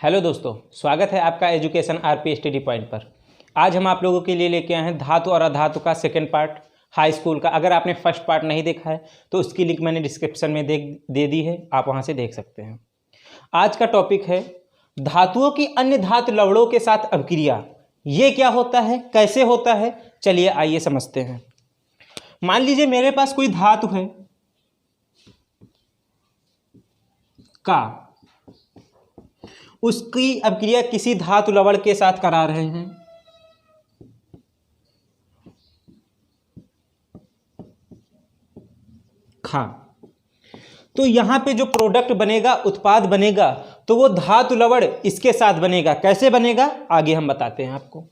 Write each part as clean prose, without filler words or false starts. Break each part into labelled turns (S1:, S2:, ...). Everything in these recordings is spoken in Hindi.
S1: हेलो दोस्तों, स्वागत है आपका एजुकेशन आरपी स्टडी पॉइंट पर। आज हम आप लोगों के लिए लेके आए हैं धातु और अधातु का सेकंड पार्ट हाई स्कूल का। अगर आपने फर्स्ट पार्ट नहीं देखा है तो उसकी लिंक मैंने डिस्क्रिप्शन में दे दी है, आप वहां से देख सकते हैं। आज का टॉपिक है धातुओं की अन्य धातु लवणों के साथ अभिक्रिया। ये क्या होता है, कैसे होता है, चलिए आइए समझते हैं। मान लीजिए मेरे पास कोई धातु है का, उसकी अभिक्रिया किसी धातु लवण के साथ करा रहे हैं। खा तो यहां पे जो प्रोडक्ट बनेगा, उत्पाद बनेगा, तो वो धातु लवण इसके साथ बनेगा। कैसे बनेगा आगे हम बताते हैं आपको।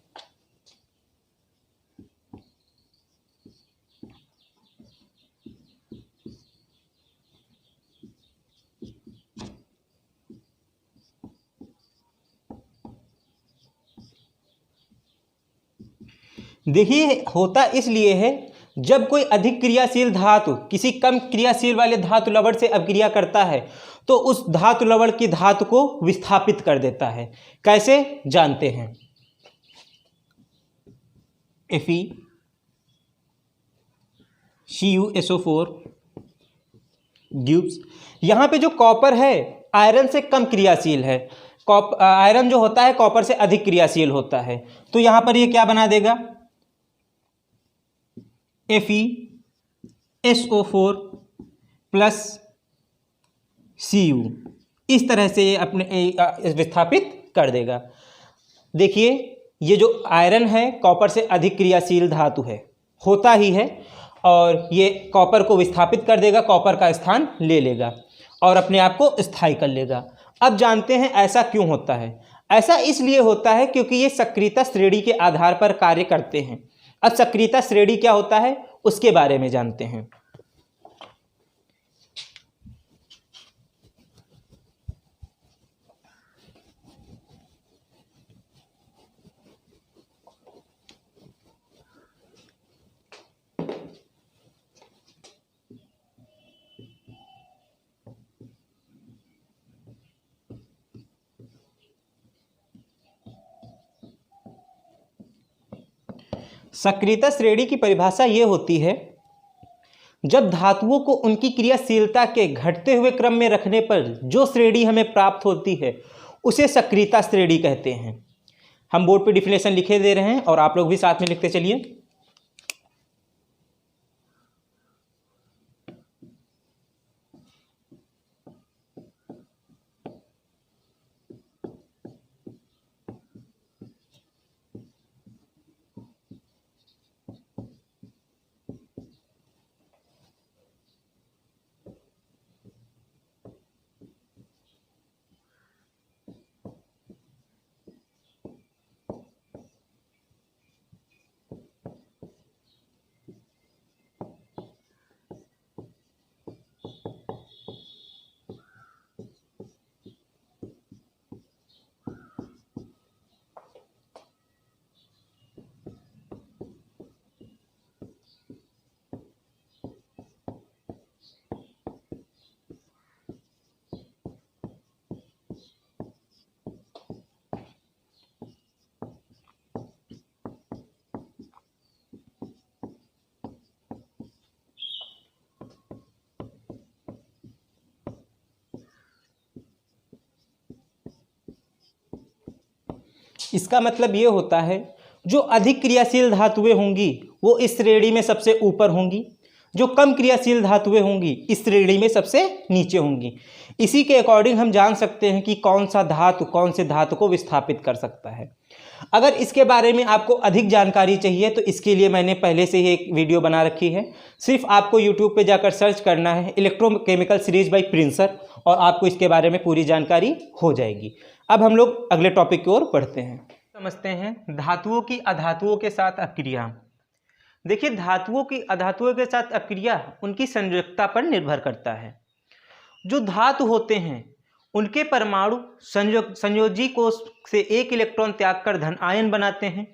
S1: देखिए, होता इसलिए है जब कोई अधिक क्रियाशील धातु किसी कम क्रियाशील वाले धातु लवण से अभिक्रिया करता है तो उस धातु लवण की धातु को विस्थापित कर देता है। कैसे जानते हैं। FeCuSO4 गिव्स, यहां पे जो कॉपर है आयरन से कम क्रियाशील है। आयरन जो होता है कॉपर से अधिक क्रियाशील होता है, तो यहां पर ये क्या बना देगा, FeSO4 प्लस Cu। इस तरह से ये अपने विस्थापित कर देगा। देखिए, ये जो आयरन है कॉपर से अधिक क्रियाशील धातु है, होता ही है, और ये कॉपर को विस्थापित कर देगा, कॉपर का स्थान ले लेगा और अपने आप को स्थायी कर लेगा। अब जानते हैं ऐसा क्यों होता है। ऐसा इसलिए होता है क्योंकि ये सक्रियता श्रेणी के आधार पर कार्य करते हैं। अब सक्रियता श्रेणी क्या होता है उसके बारे में जानते हैं। सक्रियता श्रेणी की परिभाषा ये होती है जब धातुओं को उनकी क्रियाशीलता के घटते हुए क्रम में रखने पर जो श्रेणी हमें प्राप्त होती है उसे सक्रियता श्रेणी कहते हैं। हम बोर्ड पे डिफिनेशन लिखे दे रहे हैं और आप लोग भी साथ में लिखते चलिए। इसका मतलब ये होता है जो अधिक क्रियाशील धातुएं होंगी वो इस श्रेणी में सबसे ऊपर होंगी, जो कम क्रियाशील धातुएं होंगी इस श्रेणी में सबसे नीचे होंगी। इसी के अकॉर्डिंग हम जान सकते हैं कि कौन सा धातु कौन से धातु को विस्थापित कर सकता है। अगर इसके बारे में आपको अधिक जानकारी चाहिए तो इसके लिए मैंने पहले से ही एक वीडियो बना रखी है। सिर्फ आपको यूट्यूब पे जाकर सर्च करना है इलेक्ट्रोकेमिकल सीरीज बाय प्रिंसर और आपको इसके बारे में पूरी जानकारी हो जाएगी। अब हम लोग अगले टॉपिक की ओर बढ़ते हैं। समझते हैं धातुओं की अधातुओं के साथ अभिक्रिया। देखिए, धातुओं की अधातुओं के साथ अभिक्रिया उनकी संयोजकता पर निर्भर करता है। जो धातु होते हैं उनके परमाणु संयोजी कोष से एक इलेक्ट्रॉन त्याग कर धन आयन बनाते हैं।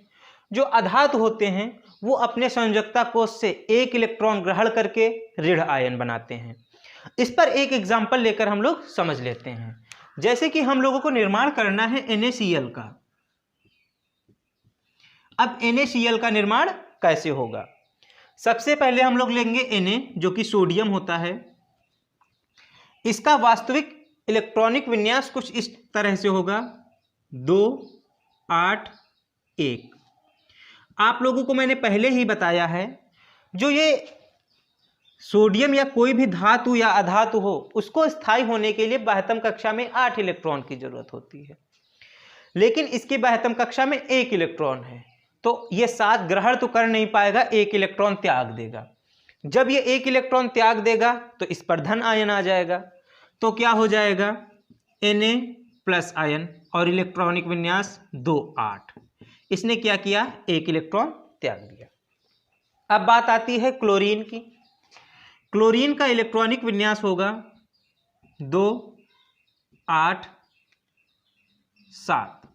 S1: जो अधातु होते हैं वो अपने संयोजकता कोष से एक इलेक्ट्रॉन ग्रहण करके ऋण आयन बनाते हैं। इस पर एक एग्जाम्पल लेकर हम लोग समझ लेते हैं। जैसे कि हम लोगों को निर्माण करना है NaCl का। अब NaCl का निर्माण कैसे होगा? सबसे पहले हम लोग लेंगे Na जो कि सोडियम होता है। इसका वास्तविक इलेक्ट्रॉनिक विन्यास कुछ इस तरह से होगा 2 8 1। आप लोगों को मैंने पहले ही बताया है, जो ये सोडियम या कोई भी धातु या अधातु हो, उसको स्थायी होने के लिए 12वीं कक्षा में 8 इलेक्ट्रॉन की जरूरत होती है, लेकिन इसकी 12वीं कक्षा में 1 इलेक्ट्रॉन है, तो ये 7 ग्रहण तो कर नहीं पाएगा, 1 इलेक्ट्रॉन त्याग देगा। जब ये 1 इलेक्ट्रॉन त्याग देगा तो इस पर धन आयन आ जाएगा, तो क्या हो जाएगा Na प्लस आयन और इलेक्ट्रॉनिक विन्यास 2 8। इसने क्या किया? 1 इलेक्ट्रॉन त्याग दिया। अब बात आती है क्लोरीन की। क्लोरीन का इलेक्ट्रॉनिक विन्यास होगा 2 8 7,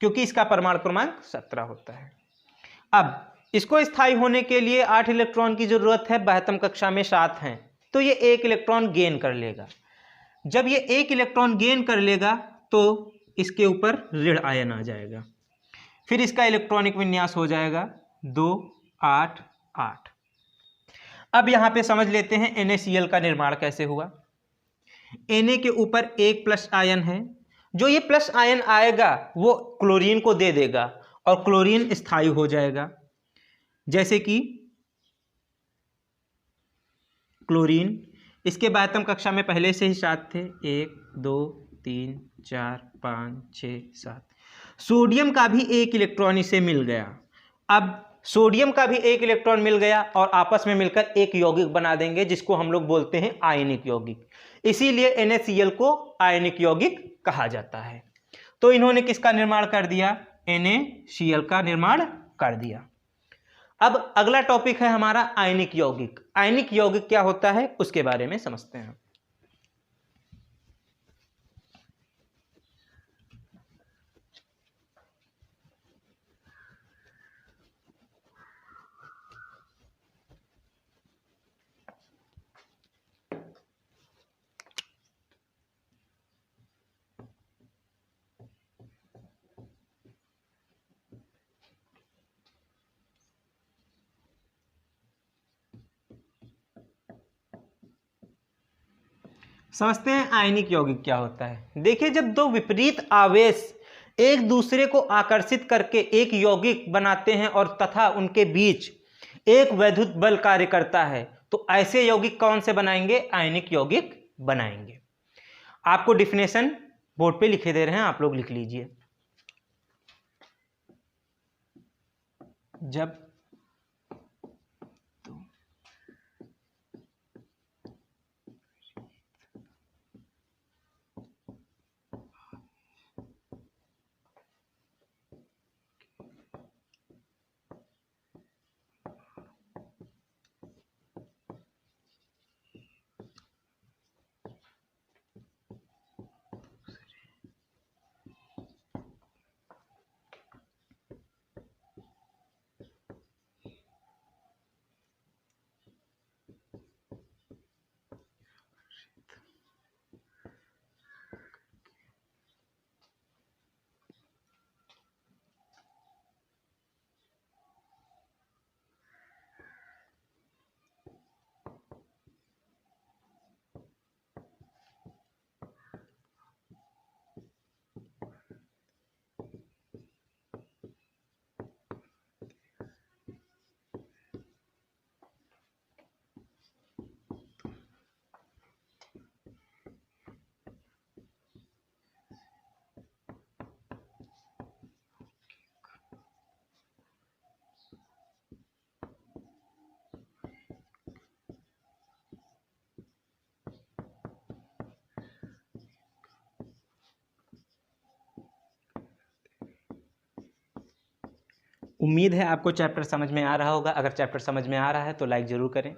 S1: क्योंकि इसका परमाणु क्रमांक 17 होता है। अब इसको स्थायी होने के लिए 8 इलेक्ट्रॉन की जरूरत है, 12वीं कक्षा में 7 हैं, तो ये 1 इलेक्ट्रॉन गेन कर लेगा। जब ये 1 इलेक्ट्रॉन गेन कर लेगा तो इसके ऊपर ऋण आयन आ जाएगा, फिर इसका इलेक्ट्रॉनिक विन्यास हो जाएगा 2 8 8। अब यहां पे समझ लेते हैं NaCl का निर्माण कैसे हुआ। Na के ऊपर 1 प्लस आयन है, जो ये प्लस आयन आएगा वो क्लोरीन को दे देगा और क्लोरीन स्थायी हो जाएगा। जैसे कि क्लोरीन, इसके 12वीं कक्षा में पहले से ही 7 थे, 1 2 3 4 5 6 7। सोडियम का भी 1 इलेक्ट्रॉन इसे मिल गया। अब सोडियम का भी 1 इलेक्ट्रॉन मिल गया और आपस में मिलकर एक यौगिक बना देंगे, जिसको हम लोग बोलते हैं आयनिक यौगिक। इसीलिए NaCl को आयनिक यौगिक कहा जाता है। तो इन्होंने किसका निर्माण कर दिया? NaCl का निर्माण कर दिया। अब अगला टॉपिक है हमारा आयनिक यौगिक। आयनिक यौगिक क्या होता है उसके बारे में समझते हैं। समझते हैं आयनिक यौगिक क्या होता है। देखिए, जब दो विपरीत आवेश एक दूसरे को आकर्षित करके एक यौगिक बनाते हैं और तथा उनके बीच एक वैद्युत बल कार्य करता है, तो ऐसे यौगिक कौन से बनाएंगे? आयनिक यौगिक बनाएंगे। आपको डिफिनेशन बोर्ड पे लिखे दे रहे हैं, आप लोग लिख लीजिए। जब उम्मीद है आपको चैप्टर समझ में आ रहा होगा। अगर चैप्टर समझ में आ रहा है तो लाइक जरूर करें।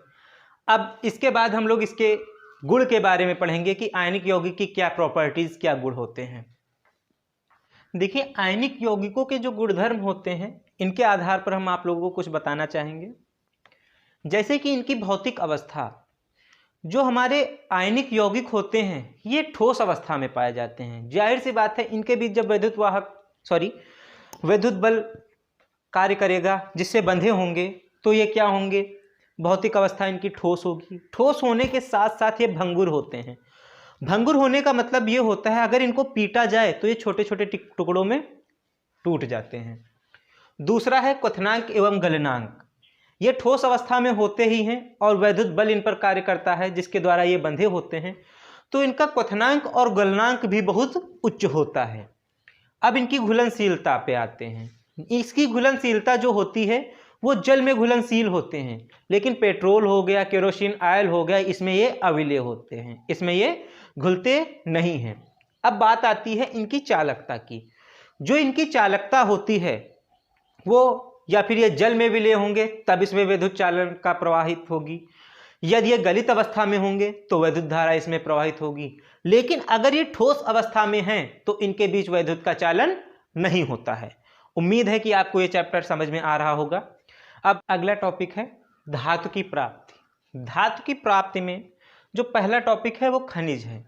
S1: अब इसके बाद हम लोग इसके गुण के बारे में पढ़ेंगे कि आयनिक यौगिक की क्या प्रॉपर्टीज, क्या गुण होते हैं। देखिए, आयनिक यौगिकों के जो गुणधर्म होते हैं, इनके आधार पर हम आप लोगों को कुछ बताना चाहेंगे। जैसे कि इनकी भौतिक अवस्था, जो हमारे आयनिक यौगिक होते हैं ये ठोस अवस्था में पाए जाते हैं। जाहिर सी बात है इनके बीच जब वैद्युत बल कार्य करेगा जिससे बंधे होंगे तो ये क्या होंगे, भौतिक अवस्था इनकी ठोस होगी। ठोस होने के साथ साथ ये भंगुर होते हैं। भंगुर होने का मतलब ये होता है अगर इनको पीटा जाए तो ये छोटे छोटे टुकड़ों में टूट जाते हैं। दूसरा है क्वथनांक एवं गलनांक। ये ठोस अवस्था में होते ही हैं और वैद्युत बल इन पर कार्य करता है जिसके द्वारा ये बंधे होते हैं, तो इनका क्वथनांक और गलनांक भी बहुत उच्च होता है। अब इनकी घुलनशीलता पे आते हैं। इसकी घुलनशीलता जो होती है वो जल में घुलनशील होते हैं, लेकिन पेट्रोल हो गया, केरोसिन ऑयल हो गया, इसमें ये अविलेय होते हैं, इसमें ये घुलते नहीं हैं। अब बात आती है इनकी चालकता की। जो इनकी चालकता होती है वो या फिर ये जल में विलय होंगे तब इसमें विद्युत चालन का प्रवाहित होगी, यदि ये गलित अवस्था में होंगे तो वैद्युत धारा इसमें प्रवाहित होगी। लेकिन अगर ये ठोस अवस्था में हैं तो इनके बीच वैद्युत का चालन नहीं होता है। उम्मीद है कि आपको ये चैप्टर समझ में आ रहा होगा। अब अगला टॉपिक है धातु की प्राप्ति। धातु की प्राप्ति में जो पहला टॉपिक है वो खनिज है।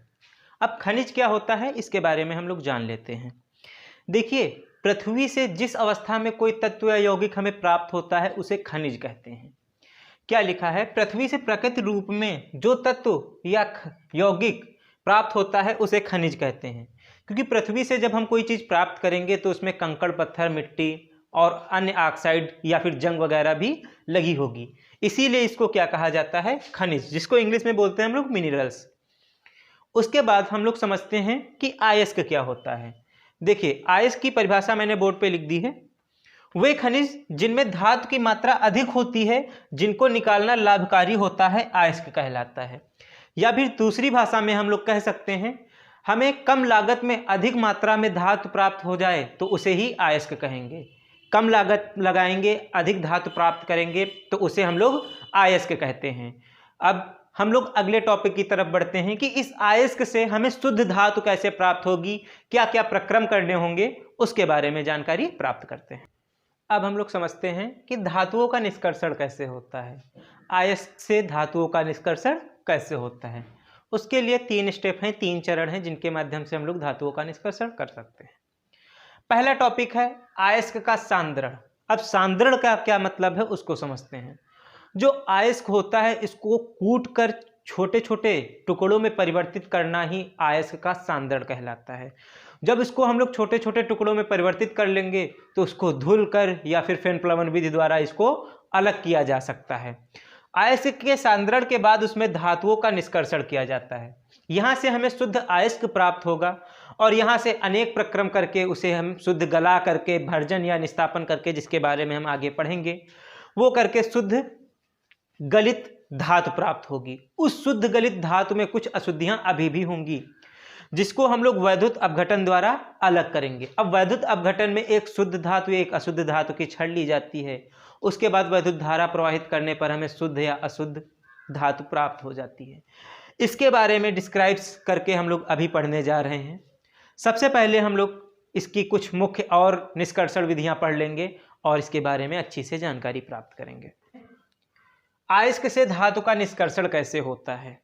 S1: अब खनिज क्या होता है इसके बारे में हम लोग जान लेते हैं। देखिए, पृथ्वी से जिस अवस्था में कोई तत्व या यौगिक हमें प्राप्त होता है उसे खनिज कहते हैं। क्या लिखा है, पृथ्वी से प्रकृति रूप में जो तत्व या यौगिक प्राप्त होता है उसे खनिज कहते हैं। क्योंकि पृथ्वी से जब हम कोई चीज़ प्राप्त करेंगे तो उसमें कंकड़, पत्थर, मिट्टी और अन्य ऑक्साइड या फिर जंग वगैरह भी लगी होगी, इसीलिए इसको क्या कहा जाता है, खनिज, जिसको इंग्लिश में बोलते हैं हम लोग मिनरल्स। उसके बाद हम लोग समझते हैं कि अयस्क क्या होता है। देखिए, अयस्क की परिभाषा मैंने बोर्ड पे लिख दी है। वे खनिज जिनमें धातु की मात्रा अधिक होती है, जिनको निकालना लाभकारी होता है, अयस्क कहलाता है। या फिर दूसरी भाषा में हम लोग कह सकते हैं, हमें कम लागत में अधिक मात्रा में धातु प्राप्त हो जाए तो उसे ही अयस्क कहेंगे। कम लागत लगाएंगे, अधिक धातु प्राप्त करेंगे तो उसे हम लोग अयस्क कहते हैं। अब हम लोग अगले टॉपिक की तरफ बढ़ते हैं कि इस अयस्क से हमें शुद्ध धातु कैसे प्राप्त होगी, क्या क्या प्रक्रम करने होंगे, उसके बारे में जानकारी प्राप्त करते हैं। अब हम लोग समझते हैं कि धातुओं का निष्कर्षण कैसे होता है, अयस्क से धातुओं का निष्कर्षण कैसे होता है। उसके लिए 3 स्टेप हैं, 3 चरण हैं जिनके माध्यम से हम लोग धातुओं का निष्कर्षण कर सकते हैं। पहला टॉपिक है अयस्क का सांद्रण। अब सांद्रण का क्या मतलब है उसको समझते हैं। जो अयस्क होता है इसको कूटकर छोटे छोटे टुकड़ों में परिवर्तित करना ही अयस्क का सांद्रण कहलाता है। जब इसको हम लोग छोटे छोटे टुकड़ों में परिवर्तित कर लेंगे तो उसको धुलकर या फिर फेन प्लवन विधि द्वारा इसको अलग किया जा सकता है। अयस्क के सांद्रण के बाद उसमें धातुओं का निष्कर्षण किया जाता है। यहाँ से हमें शुद्ध अयस्क प्राप्त होगा और यहाँ से अनेक प्रक्रम करके उसे हम शुद्ध गला करके, भर्जन या निस्तापन करके, जिसके बारे में हम आगे पढ़ेंगे, वो करके शुद्ध गलित धातु प्राप्त होगी। उस शुद्ध गलित धातु में कुछ अशुद्धियां अभी भी होंगी जिसको हम लोग वैद्युत अपघटन द्वारा अलग करेंगे। अब वैद्युत अपघटन में एक शुद्ध धातु एक अशुद्ध धातु की छड़ ली जाती है, उसके बाद वैद्युत धारा प्रवाहित करने पर हमें शुद्ध या अशुद्ध धातु प्राप्त हो जाती है। इसके बारे में डिस्क्राइब्स करके हम लोग अभी पढ़ने जा रहे हैं। सबसे पहले हम लोग इसकी कुछ मुख्य और निष्कर्षण विधियां पढ़ लेंगे और इसके बारे में अच्छी से जानकारी प्राप्त करेंगे। अयस्क से धातु का निष्कर्षण कैसे होता है,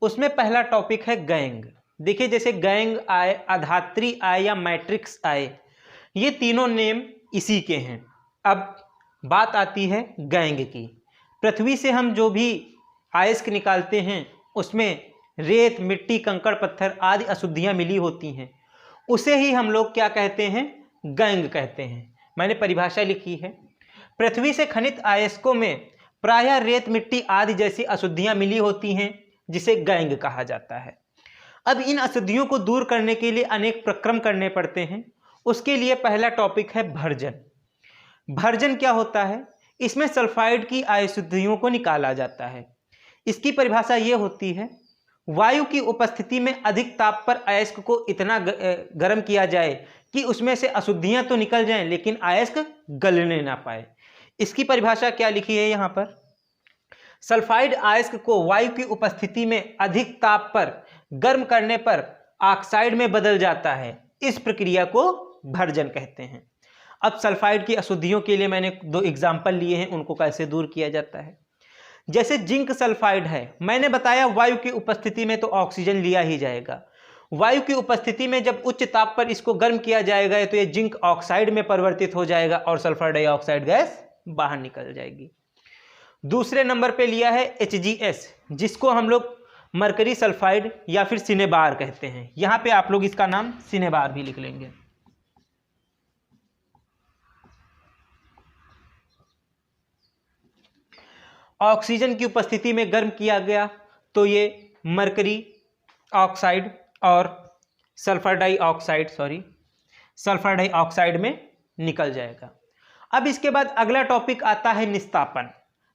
S1: उसमें पहला टॉपिक है गैंग। देखिए, जैसे गैंग आय, अधात्री आय या मैट्रिक्स आय, ये तीनों नेम इसी के हैं। अब बात आती है गैंग की। पृथ्वी से हम जो भी अयस्क निकालते हैं उसमें रेत, मिट्टी, कंकड़, पत्थर आदि अशुद्धियां मिली होती हैं, उसे ही हम लोग क्या कहते हैं, गैंग कहते हैं। मैंने परिभाषा लिखी है। पृथ्वी से खनित अयस्कों में प्रायः रेत, मिट्टी आदि जैसी अशुद्धियां मिली होती हैं जिसे गैंग कहा जाता है। अब इन अशुद्धियों को दूर करने के लिए अनेक प्रक्रम करने पड़ते हैं। उसके लिए पहला टॉपिक है भर्जन। भर्जन क्या होता है, इसमें सल्फाइड की अशुद्धियों को निकाला जाता है। इसकी परिभाषा ये होती है, वायु की उपस्थिति में अधिक ताप पर अयस्क को इतना गर्म किया जाए कि उसमें से अशुद्धियां तो निकल जाएं लेकिन अयस्क गलने ना पाए। इसकी परिभाषा क्या लिखी है यहाँ पर, सल्फाइड अयस्क को वायु की उपस्थिति में अधिक ताप पर गर्म करने पर ऑक्साइड में बदल जाता है। इस प्रक्रिया को भर्जन कहते हैं। अब सल्फाइड की अशुद्धियों के लिए मैंने 2 एग्जाम्पल लिए हैं, उनको कैसे दूर किया जाता है। जैसे जिंक सल्फाइड है, मैंने बताया वायु की उपस्थिति में तो ऑक्सीजन लिया ही जाएगा। वायु की उपस्थिति में जब उच्च ताप पर इसको गर्म किया जाएगा तो ये जिंक ऑक्साइड में परिवर्तित हो जाएगा और सल्फर डाइऑक्साइड गैस बाहर निकल जाएगी। दूसरे नंबर पे लिया है HgS, जिसको हम लोग मरकरी सल्फाइड या फिर सिनेबार कहते हैं। यहां पे आप लोग इसका नाम सिनेबार भी लिख लेंगे। ऑक्सीजन की उपस्थिति में गर्म किया गया तो ये मरकरी ऑक्साइड और सल्फर डाइऑक्साइड में निकल जाएगा। अब इसके बाद अगला टॉपिक आता है निस्तापन।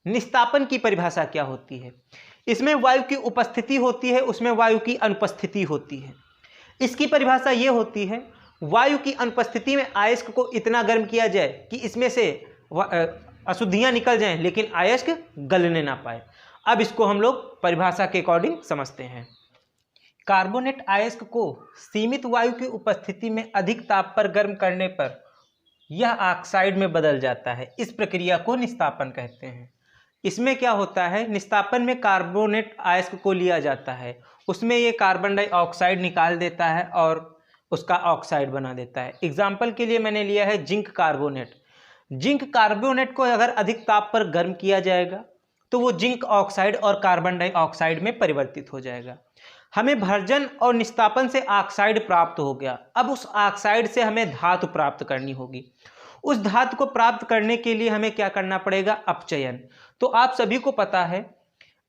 S1: निस्तापन की परिभाषा क्या होती है? इसमें वायु की उपस्थिति होती है, उसमें वायु की अनुपस्थिति होती है। इसकी परिभाषा ये होती है, वायु की अनुपस्थिति में अयस्क को इतना गर्म किया जाए कि इसमें से अशुद्धियां निकल जाएं लेकिन अयस्क गलने ना पाए। अब इसको हम लोग परिभाषा के अकॉर्डिंग समझते हैं। कार्बोनेट अयस्क को सीमित वायु की उपस्थिति में अधिक ताप पर गर्म करने पर यह ऑक्साइड में बदल जाता है। इस प्रक्रिया को निस्तापन कहते हैं। इसमें क्या होता है, निस्तापन में कार्बोनेट अयस्क को लिया जाता है, उसमें ये कार्बन डाइऑक्साइड निकाल देता है और उसका ऑक्साइड बना देता है। एग्जाम्पल के लिए मैंने लिया है जिंक कार्बोनेट। जिंक कार्बोनेट को अगर अधिक ताप पर गर्म किया जाएगा तो वो जिंक ऑक्साइड और कार्बन डाइऑक्साइड में परिवर्तित हो जाएगा। हमें भर्जन और निस्तापन से ऑक्साइड प्राप्त हो गया। अब उस ऑक्साइड से हमें धातु प्राप्त करनी होगी। उस धातु को प्राप्त करने के लिए हमें क्या करना पड़ेगा? अपचयन। तो आप सभी को पता है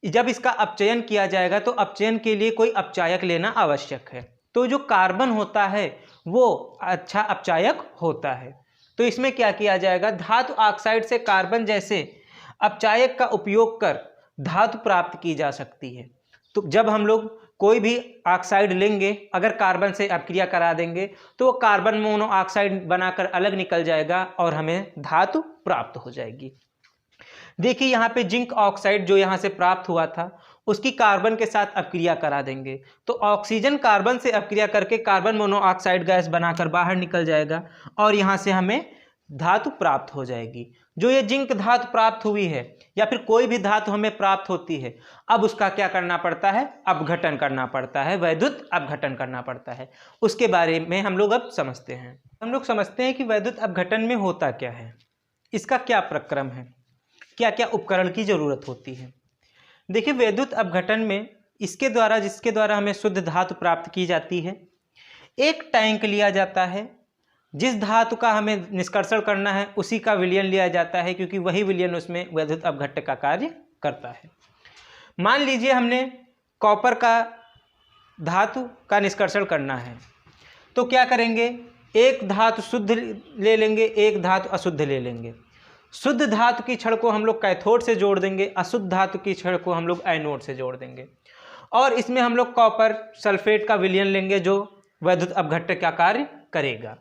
S1: जब इसका अपचयन किया जाएगा तो अपचयन के लिए कोई अपचायक लेना आवश्यक है। तो जो कार्बन होता है वो अच्छा अपचायक होता है। तो इसमें क्या किया जाएगा, धातु ऑक्साइड से कार्बन जैसे अपचायक का उपयोग कर धातु प्राप्त की जा सकती है। तो जब हम लोग कोई भी ऑक्साइड लेंगे, अगर कार्बन से अपक्रिया करा देंगे तो वो कार्बन मोनोऑक्साइड बनाकर अलग निकल जाएगा और हमें धातु प्राप्त हो जाएगी। देखिए यहाँ पे जिंक ऑक्साइड जो यहाँ से प्राप्त हुआ था उसकी कार्बन के साथ अपक्रिया करा देंगे तो ऑक्सीजन कार्बन से अपक्रिया करके कार्बन मोनोऑक्साइड गैस बनाकर बाहर निकल जाएगा और यहाँ से हमें धातु प्राप्त हो जाएगी। जो ये जिंक धातु प्राप्त हुई है या फिर कोई भी धातु हमें प्राप्त होती है, अब उसका क्या करना पड़ता है? अपघटन करना पड़ता है, वैद्युत अपघटन करना पड़ता है। उसके बारे में हम लोग अब समझते हैं। हम लोग समझते हैं कि वैद्युत अपघटन में होता क्या है, इसका क्या प्रक्रम है, क्या क्या उपकरण की जरूरत होती है। देखिए वैद्युत अपघटन में जिसके द्वारा हमें शुद्ध धातु प्राप्त की जाती है, एक टैंक लिया जाता है। जिस धातु का हमें निष्कर्षण करना है उसी का विलयन लिया जाता है क्योंकि वही विलयन उसमें वैद्युत अपघट्य का कार्य करता है। मान लीजिए हमने कॉपर का धातु का निष्कर्षण करना है तो क्या करेंगे, एक धातु शुद्ध ले लेंगे, एक धातु अशुद्ध ले लेंगे। शुद्ध धातु की छड़ को हम लोग कैथोड से जोड़ देंगे, अशुद्ध धातु की छड़ को हम लोग एनोड से जोड़ देंगे और इसमें हम लोग कॉपर सल्फेट का विलयन लेंगे जो वैद्युत अपघट्य का कार्य करेगा।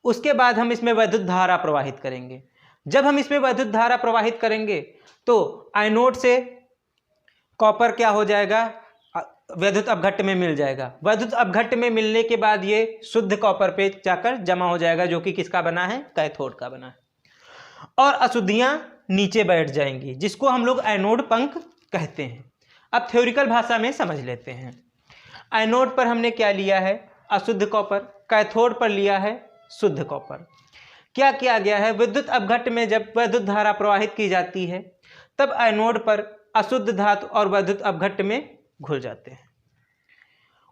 S1: उसके बाद हम इसमें वैद्युत धारा प्रवाहित करेंगे। जब हम इसमें वैद्युत धारा प्रवाहित करेंगे तो एनोड से कॉपर क्या हो जाएगा, वैद्युत अपघट्य में मिल जाएगा। वैद्युत अपघट्य में मिलने के बाद ये शुद्ध कॉपर पे जाकर जमा हो जाएगा जो कि किसका बना है? कैथोड का बना है। और अशुद्धियां नीचे बैठ जाएंगी जिसको हम लोग एनोड पंख कहते हैं। अब थ्योरिकल भाषा में समझ लेते हैं। एनोड पर हमने क्या लिया है? अशुद्ध कॉपर। कैथोड पर लिया है शुद्ध कॉपर। क्या किया गया है, विद्युत अपघट्य में जब वैद्युत धारा प्रवाहित की जाती है तब एनोड पर अशुद्ध धातु और वैद्युत अपघट्य में घुल जाते हैं।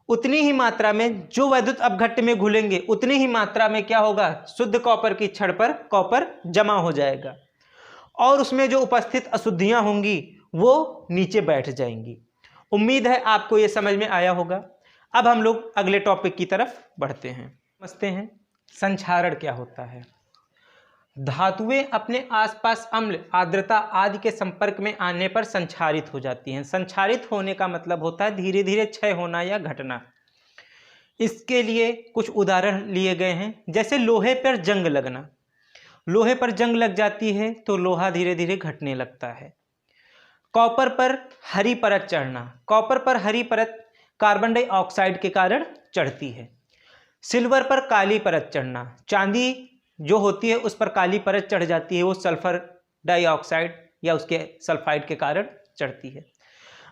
S1: उतनी ही मात्रा में जो वैद्युत अपघट्य में घुलेंगे उतनी ही मात्रा में क्या होगा, शुद्ध कॉपर की छड़ पर कॉपर जमा हो जाएगा और उसमें जो उपस्थित अशुद्धियां होंगी वो नीचे बैठ जाएंगी। उम्मीद है आपको ये समझ में आया होगा। अब हम लोग अगले टॉपिक की तरफ बढ़ते हैं। समझते हैं संक्षारण क्या होता है। धातुएं अपने आसपास अम्ल, आर्द्रता आदि के संपर्क में आने पर संक्षारित हो जाती हैं। संक्षारित होने का मतलब होता है धीरे धीरे क्षय होना या घटना। इसके लिए कुछ उदाहरण लिए गए हैं, जैसे लोहे पर जंग लगना। लोहे पर जंग लग जाती है तो लोहा धीरे धीरे घटने लगता है। कॉपर पर हरी परत चढ़ना। कॉपर पर हरी परत कार्बन डाइऑक्साइड के कारण चढ़ती है। सिल्वर पर काली परत चढ़ना। चांदी जो होती है उस पर काली परत चढ़ जाती है, वो सल्फर डाइऑक्साइड या उसके सल्फाइड के कारण चढ़ती है।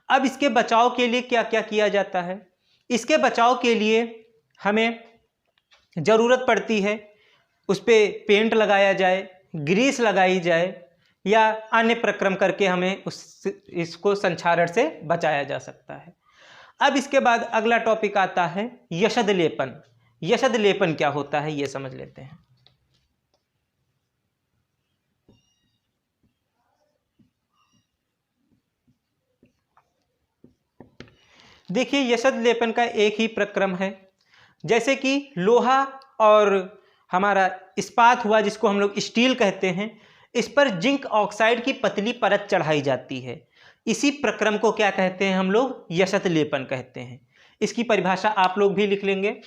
S1: अब इसके बचाव के लिए क्या क्या किया जाता है? इसके बचाव के लिए हमें ज़रूरत पड़ती है उस पर पेंट लगाया जाए, ग्रीस लगाई जाए या अन्य प्रक्रम करके हमें इसको संक्षारण से बचाया जा सकता है। अब इसके बाद अगला टॉपिक आता है यशद लेपन। यशद लेपन क्या होता है ये समझ लेते हैं। देखिए, यशद लेपन का एक ही प्रक्रम है। जैसे कि लोहा और हमारा इस्पात हुआ जिसको हम लोग स्टील कहते हैं, इस पर जिंक ऑक्साइड की पतली परत चढ़ाई जाती है। इसी प्रक्रम को क्या कहते हैं हम लोग? यशद लेपन कहते हैं। इसकी परिभाषा आप लोग भी लिख लेंगे।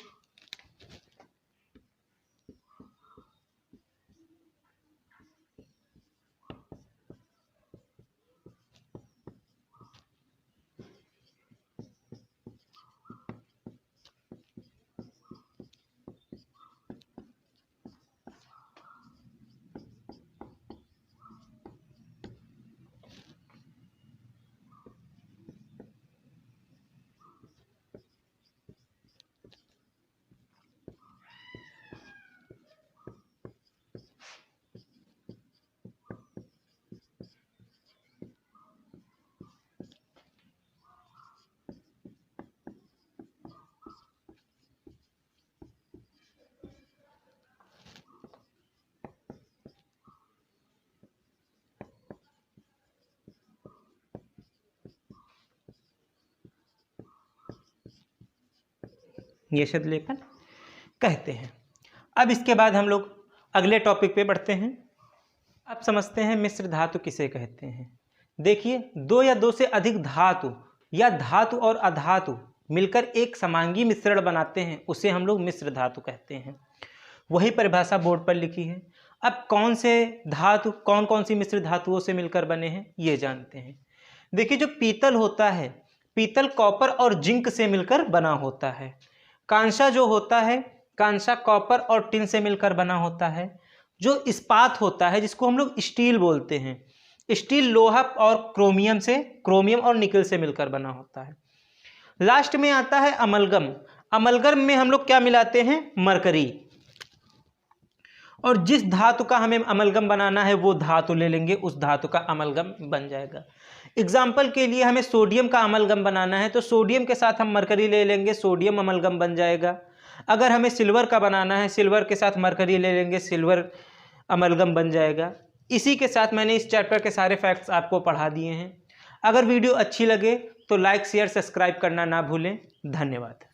S1: यशद लेपन कहते हैं। अब इसके बाद हम लोग अगले टॉपिक पे बढ़ते हैं। अब समझते हैं मिश्र धातु किसे कहते हैं। देखिए, दो या दो से अधिक धातु या धातु और अधातु मिलकर एक समांगी मिश्रण बनाते हैं, उसे हम लोग मिश्र धातु कहते हैं। वही परिभाषा बोर्ड पर लिखी है। अब कौन से धातु कौन कौन सी मिश्र धातुओं से मिलकर बने हैं ये जानते हैं। देखिए, जो पीतल होता है, पीतल कॉपर और जिंक से मिलकर बना होता है। कांसा जो होता है, कांसा कॉपर और टिन से मिलकर बना होता है। जो इस्पात होता है जिसको हम लोग स्टील बोलते हैं, स्टील लोहा और क्रोमियम और निकल से मिलकर बना होता है। लास्ट में आता है अमलगम। अमलगम में हम लोग क्या मिलाते हैं? मरकरी। और जिस धातु का हमें अमलगम बनाना है वो धातु ले लेंगे, उस धातु का अमलगम बन जाएगा। एग्जाम्पल के लिए हमें सोडियम का अमलगम बनाना है तो सोडियम के साथ हम मरकरी ले लेंगे, सोडियम अमलगम बन जाएगा। अगर हमें सिल्वर का बनाना है, सिल्वर के साथ मरकरी ले लेंगे, सिल्वर अमलगम बन जाएगा। इसी के साथ मैंने इस चैप्टर के सारे फैक्ट्स आपको पढ़ा दिए हैं। अगर वीडियो अच्छी लगे तो लाइक शेयर सब्सक्राइब करना ना भूलें। धन्यवाद।